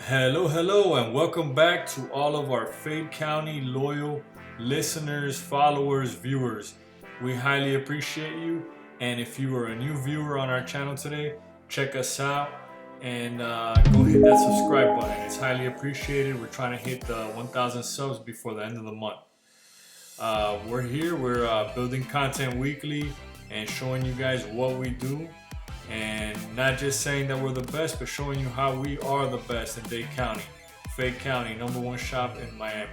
Hello, and welcome back to all of our Fade County loyal listeners, followers, viewers. We highly appreciate you. And if you are a new viewer on our channel today, check us out and go hit that subscribe button. It's highly appreciated. We're trying to hit the 1,000 subs before the end of the month. We're here, we're building content weekly and showing you guys what we do. And not just saying that we're the best, but showing you how we are the best in Dade County, Fade County, #1 shop in Miami.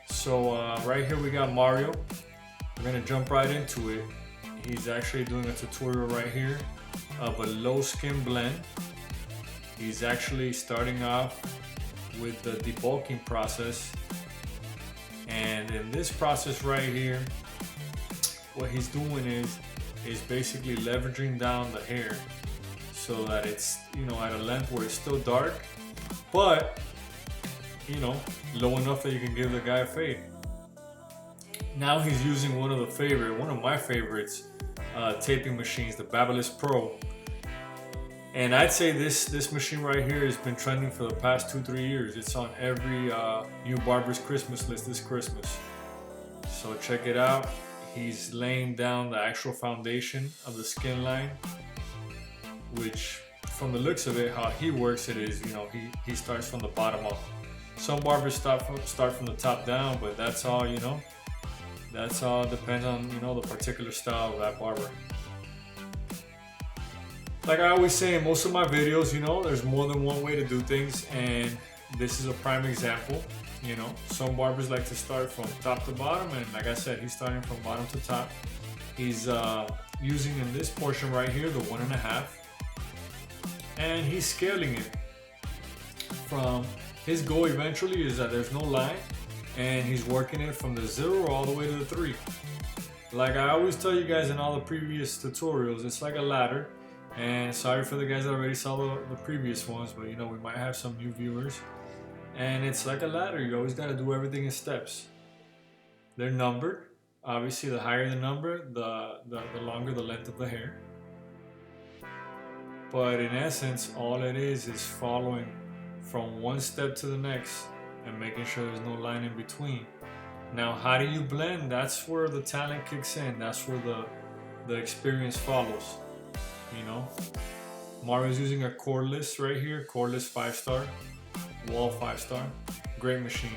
So right here we got Mario. We're gonna jump right into it. He's actually doing a tutorial right here of a low skin blend. He's actually starting off with the debulking process. And in this process right here, what he's doing is basically leveraging down the hair so that it's, at a length where it's still dark, but, low enough that you can give the guy a fade. Now he's using one of my favorites, taping machines, the Babyliss Pro. And I'd say this machine right here has been trending for the past 2-3 years. It's on every new barber's Christmas list this Christmas. So check it out. He's laying down the actual foundation of the skin line, which from the looks of it, how he works it is, he starts from the bottom up. Some barbers start from the top down, but that's all, that's all depends on, the particular style of that barber. Like I always say in most of my videos, there's more than one way to do things, and this is a prime example. Some barbers like to start from top to bottom, and like I said, he's starting from bottom to top. He's using in this portion right here the 1.5, and he's scaling it from his goal eventually is that there's no line, and he's working it from the 0 all the way to the 3. Like I always tell you guys in all the previous tutorials, it's like a ladder. And sorry for the guys that already saw the previous ones, but we might have some new viewers. And it's like a ladder. You always got to do everything in steps. They're numbered. Obviously, the higher the number, the longer the length of the hair. But in essence, all it is following from one step to the next and making sure there's no line in between. Now, how do you blend? That's where the talent kicks in. That's where the experience follows. Mario's using a cordless right here, cordless 5-star. Wall 5-star, great machine.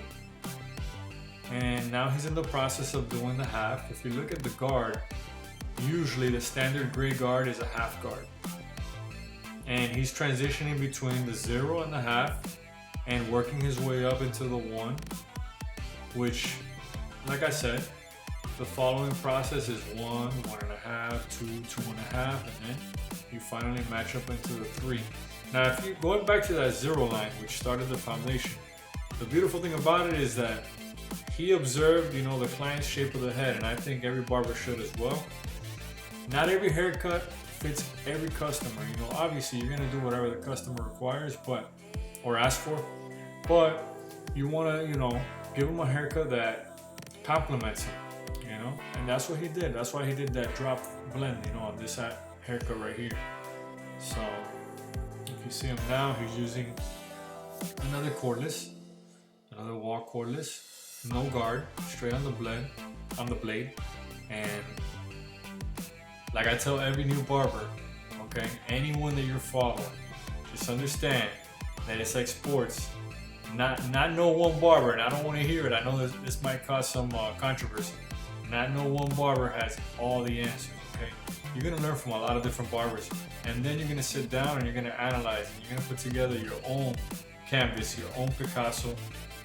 And now he's in the process of doing the half. If you look at the guard, usually the standard gray guard is a half guard. And he's transitioning between the 0 and the half and working his way up into the 1, which, like I said, the following process is 1, 1.5, 2, 2.5, and then you finally match up into the 3. Now, if you're going back to that 0 line, which started the foundation, the beautiful thing about it is that he observed, the client's shape of the head, and I think every barber should as well. Not every haircut fits every customer. Obviously you're gonna do whatever the customer requires, or asks for, but you wanna, give him a haircut that complements him, and that's what he did. That's why he did that drop blend, on this haircut right here. So if you see him now, he's using another cordless, another wall cordless, no guard, straight on the blade. And like I tell every new barber, okay, anyone that you're following, just understand that it's like sports. Not no one barber, and I don't want to hear it. I know this might cause some controversy. Not no one barber has all the answers, okay? You're gonna learn from a lot of different barbers, and then you're gonna sit down and you're gonna analyze, and you're gonna put together your own canvas, your own Picasso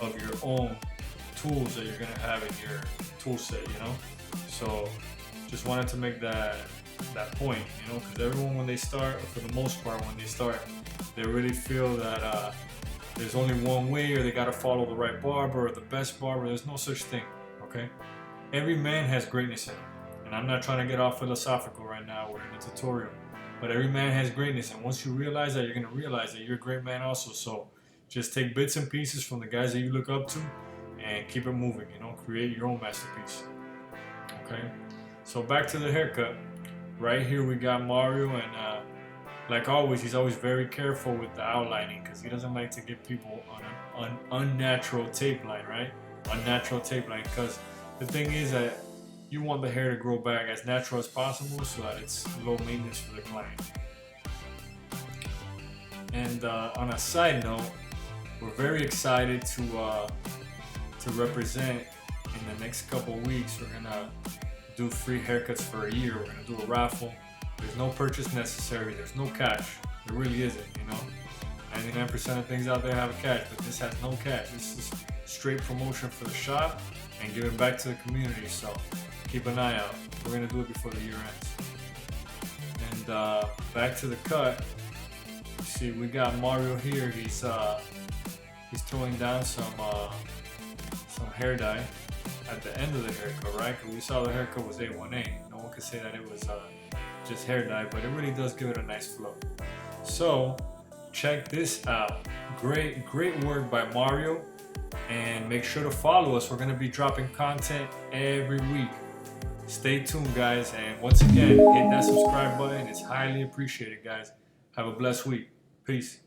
of your own tools that you're gonna have in your tool set, So just wanted to make that point, because everyone when they start, or for the most part when they start, they really feel that there's only one way, or they gotta follow the right barber or the best barber. There's no such thing, okay? Every man has greatness in him. And I'm not trying to get all philosophical right now, we're in a tutorial. But every man has greatness, and once you realize that, you're gonna realize that you're a great man also. So just take bits and pieces from the guys that you look up to and keep it moving, create your own masterpiece. Okay? So back to the haircut. Right here we got Mario and like always, he's always very careful with the outlining because he doesn't like to get people on an unnatural tape line, right? Unnatural tape line, because the thing is that you want the hair to grow back as natural as possible so that it's low maintenance for the client. And on a side note, we're very excited to represent in the next couple of weeks. We're gonna do free haircuts for a year. We're gonna do a raffle. There's no purchase necessary. There's no cash. There really isn't, you know. 99% of things out there have a catch, but this has no catch. This is straight promotion for the shop and giving back to the community. So keep an eye out. We're gonna do it before the year ends. And back to the cut. See, we got Mario here. He's throwing down some hair dye at the end of the haircut, right? Because we saw the haircut was A1A. No one could say that it was just hair dye, but it really does give it a nice flow. So check this out. Great work by Mario. And make sure to follow us. We're gonna be dropping content every week. Stay tuned, guys. And once again, hit that subscribe button. It's highly appreciated, guys. Have a blessed week. Peace.